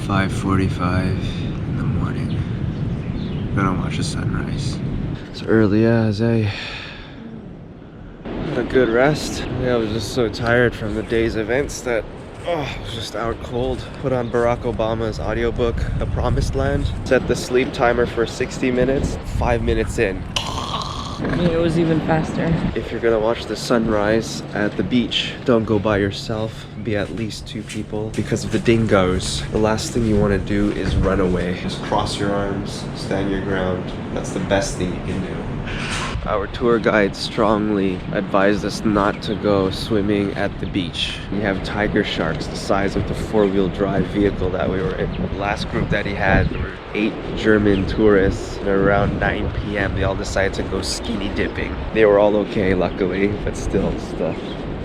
5:45 in the morning. Gonna watch the sunrise. It's early as a good rest. Yeah, I was just so tired from the day's events that I was just out cold. Put on Barack Obama's audiobook, A Promised Land. Set the sleep timer for 60 minutes. 5 minutes in. It was even faster. If you're gonna watch the sunrise at the beach, don't go by yourself. Be at least 2 people because of the dingoes. The last thing you want to do is run away. Just cross your arms, stand your ground. That's the best thing you can do. Our tour guide strongly advised us not to go swimming at the beach. We have tiger sharks the size of the 4-wheel drive vehicle that we were in. The last group that he had, there were 8 German tourists, and around 9 p.m. they all decided to go skinny dipping. They were all okay, luckily, but still, the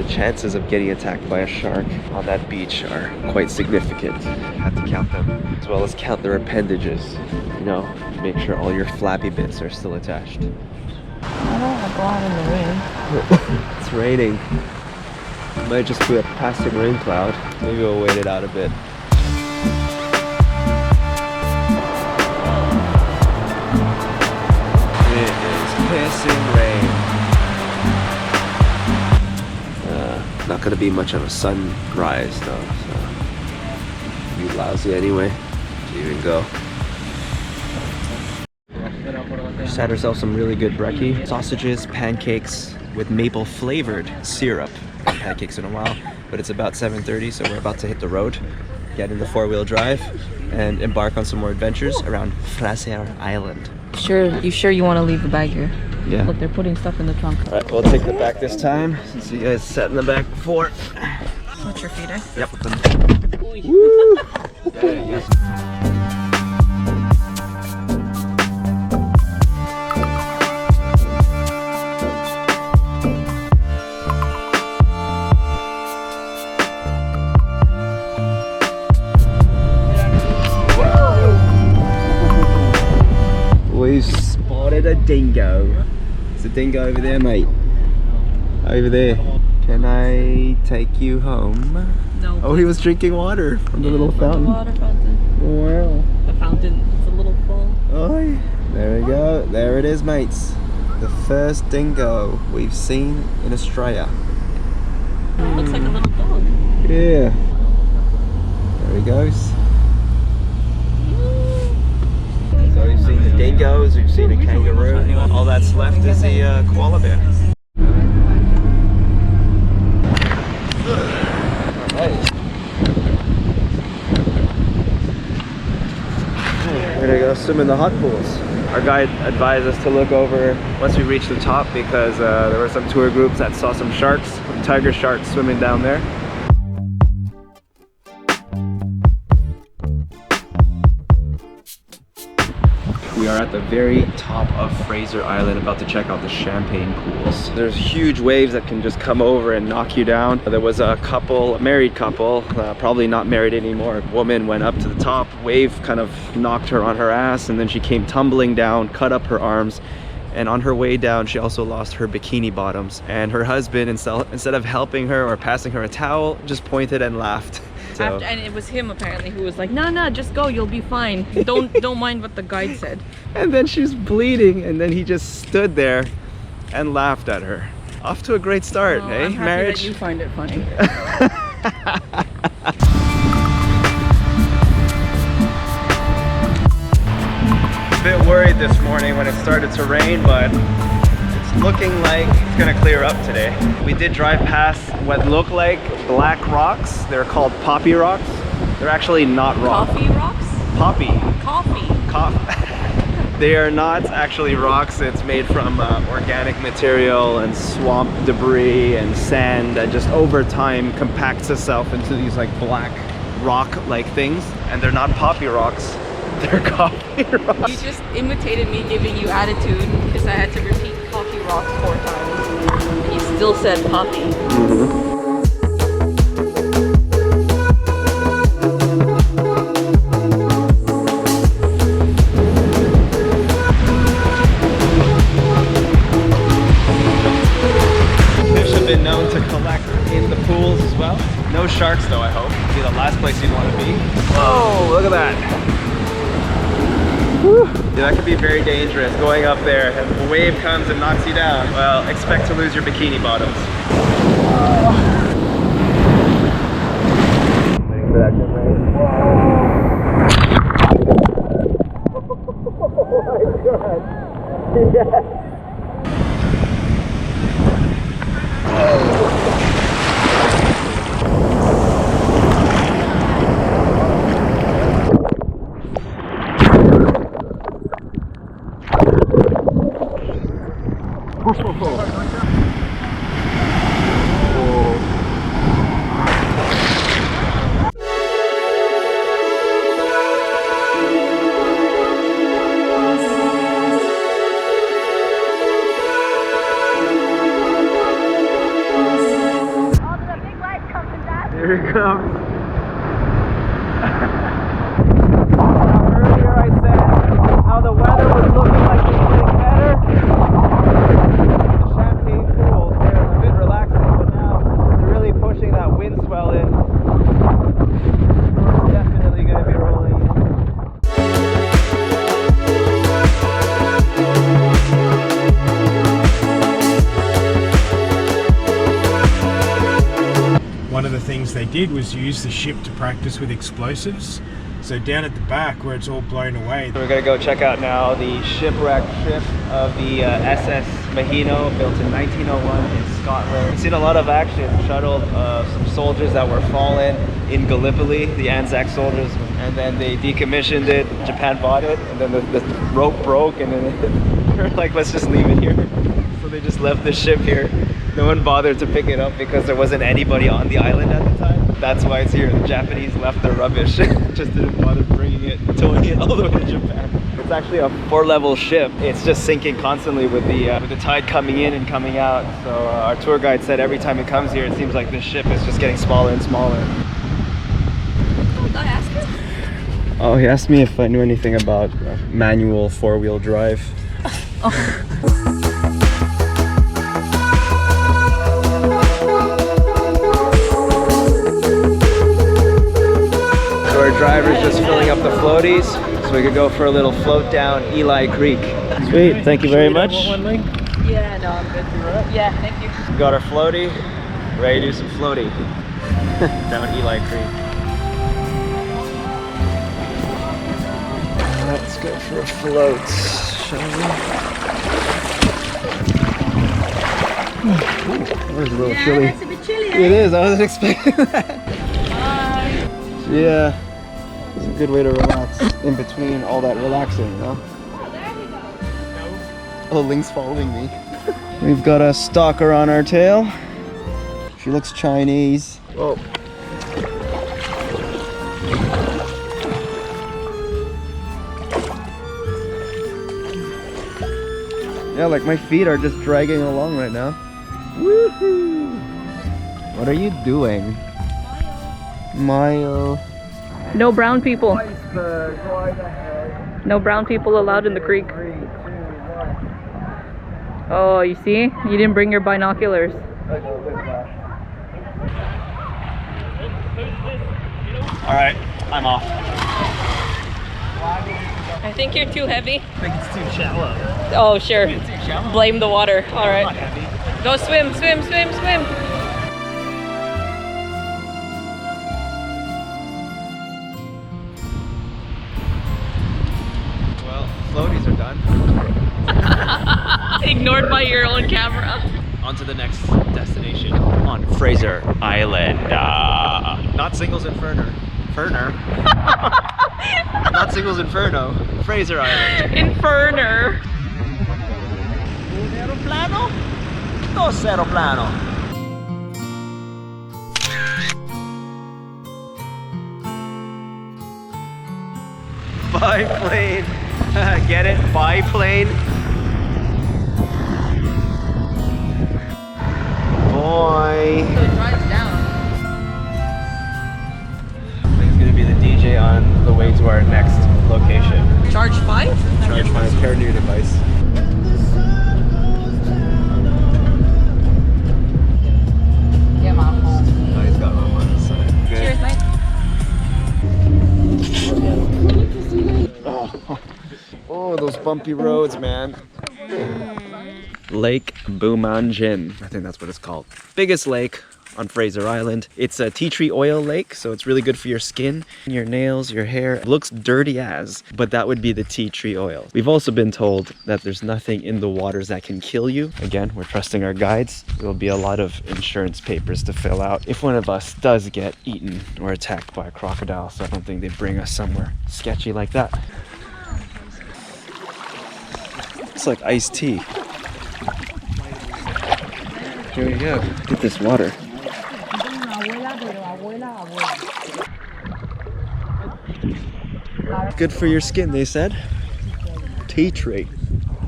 chances of getting attacked by a shark on that beach are quite significant. Had to count them, as well as count their appendages. You know, make sure all your flappy bits are still attached. I don't want to go out in the rain. It's raining. It might just be a passing rain cloud. Maybe we'll wait it out a bit. It is pissing rain. Not gonna be much of a sunrise though, so be lousy anyway to even go. Just had ourselves some really good brekkie. Sausages, pancakes with maple flavored syrup. Pancakes in a while, but it's about 7:30, so we're about to hit the road, get in the 4-wheel drive, and embark on some more adventures around Fraser Island. You sure you want to leave the bag here? Yeah. Look, they're putting stuff in the trunk. Alright, we'll take the back this time, since you guys sat in the back before. Watch your feet, eh? Yep. Woo! Yes. We've spotted a dingo. There's a dingo over there, mate. Over there. Can I take you home? No. Oh, he was drinking water from the little fountain. The water fountain. Wow. The fountain is a little full. Oh, there we go. There it is, mates. The first dingo we've seen in Australia. Looks like a little dog. Yeah. There he goes. So we've seen the dingoes, we've seen a kangaroo. All that's left is the koala bear. We're gonna go swim in the hot pools. Our guide advised us to look over once we reach the top because there were some tour groups that saw some sharks, some tiger sharks swimming down there. We are at the very top of Fraser Island, about to check out the champagne pools. There's huge waves that can just come over and knock you down. There was a couple, a married couple, probably not married anymore. A woman went up to the top, wave kind of knocked her on her ass, and then she came tumbling down, cut up her arms, and on her way down she also lost her bikini bottoms. And her husband, instead of helping her or passing her a towel, just pointed and laughed. So. And it was him apparently who was like, no, just go, you'll be fine. Don't mind what the guide said. And then she's bleeding, and then he just stood there and laughed at her. Off to a great start, eh? I'm happy Marriage. that you find it funny. A bit worried this morning when it started to rain, but it's looking like it's gonna clear up today. We did drive past what look like black rocks. They're called poppy rocks. They're actually not rocks. Coffee rocks? Poppy. Coffee. They are not actually rocks. It's made from organic material and swamp debris and sand that just over time compacts itself into these like black rock-like things. And they're not poppy rocks. They're coffee rocks. You just imitated me giving you attitude because I had to repeat coffee rocks 4 times. And you still said poppy. Mm-hmm. Fish have been known to collect in the pools as well. No sharks though, I hope. It'll be the last place you'd want to be. Whoa, look at that. Whew. Yeah, that could be very dangerous going up there and a wave comes and knocks you down. Well, expect to lose your bikini bottoms. Waiting for that good rain. Oh my god. Yes. Here it comes. Earlier I said how the weather was looking like it was getting better. The champagne pools, they're a bit relaxing, but now they're really pushing that wind swell in. It's definitely going to be rolling in. One of the things they did was use the ship to practice with explosives. So down at the back where it's all blown away. We're gonna go check out now the shipwrecked ship of the SS Maheno, built in 1901 in Scotland. We've seen a lot of action, shuttled some soldiers that were fallen in Gallipoli, the Anzac soldiers, and then they decommissioned it. Japan bought it, and then the rope broke, and then they were like, let's just leave it here. So they just left the ship here. No one bothered to pick it up because there wasn't anybody on the island at the time. That's why it's here. The Japanese left their rubbish. Just didn't bother bringing it, towing it all the way to Japan. It's actually a 4-level ship. It's just sinking constantly with the tide coming in and coming out. So our tour guide said every time it comes here, it seems like this ship is just getting smaller and smaller. Did I ask you? Oh, he asked me if I knew anything about manual 4-wheel drive. Oh. Our driver's just filling up the floaties so we could go for a little float down Eli Creek. Sweet, thank you very much. Yeah, no, I'm good. Yeah, thank you. We got our floaty, ready to do some floating down Eli Creek. Let's go for a float, shall we? That was a little chilly. That's a bit chilly. It is, I wasn't expecting that. Yeah. It's a good way to relax in between all that relaxing, you know? Oh, there we go. Oh, Ling's following me. We've got a stalker on our tail. She looks Chinese. Oh. Yeah, like my feet are just dragging along right now. Woohoo! What are you doing? Mile. No brown people. No brown people allowed in the creek. Oh, you see? You didn't bring your binoculars. Alright, I'm off. I think you're too heavy. I think it's too shallow. Oh, sure. It's too shallow. Blame the water. All right. Not heavy. Go swim, swim, swim, swim. Well, floaties are done. Ignored by your own camera. On to the next destination on Fraser Island. Not Singles Inferno. Not Singles Inferno. Fraser Island. Inferner. Un aeroplano? Dos aeroplano. Biplane. Get it? Biplane. Boy. So it drives down. I think it's gonna be the DJ on the way to our next location. Charge 5? Charge my pair new device. Yeah, Mom. Oh, he's got bumpy roads, man. Lake Boomanjin. I think that's what it's called. Biggest lake on Fraser Island. It's a tea tree oil lake, so it's really good for your skin, your nails, your hair. It looks dirty as, but that would be the tea tree oil. We've also been told that there's nothing in the waters that can kill you. Again, we're trusting our guides. There will be a lot of insurance papers to fill out if one of us does get eaten or attacked by a crocodile, so I don't think they bring us somewhere sketchy like that. It's like iced tea. Here we go. Get this water. Good for your skin, they said. Tea tree.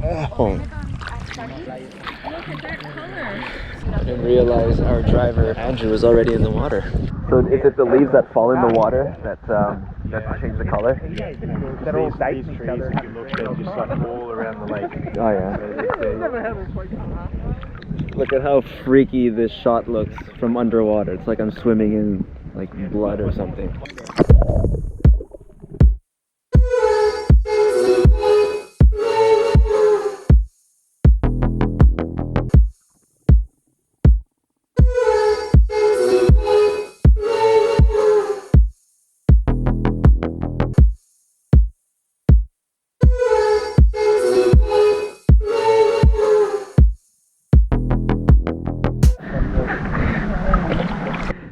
Oh. I didn't realize our driver, Andrew, was already in the water. So is it the leaves that fall in the water that change the color? They're all these trees, if you look, they're just like all around the lake. Oh yeah. Look at how freaky this shot looks from underwater. It's like I'm swimming in like blood or something.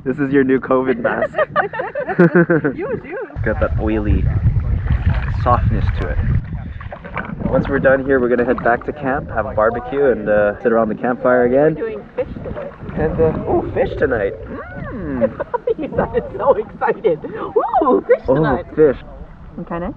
This is your new COVID mask. Got that oily softness to it. Once we're done here, we're gonna head back to camp, have a barbecue, and sit around the campfire again. We're doing fish today. And oh, fish tonight! You sounded so excited. Ooh, fish tonight. Oh, fish! Okay, nice.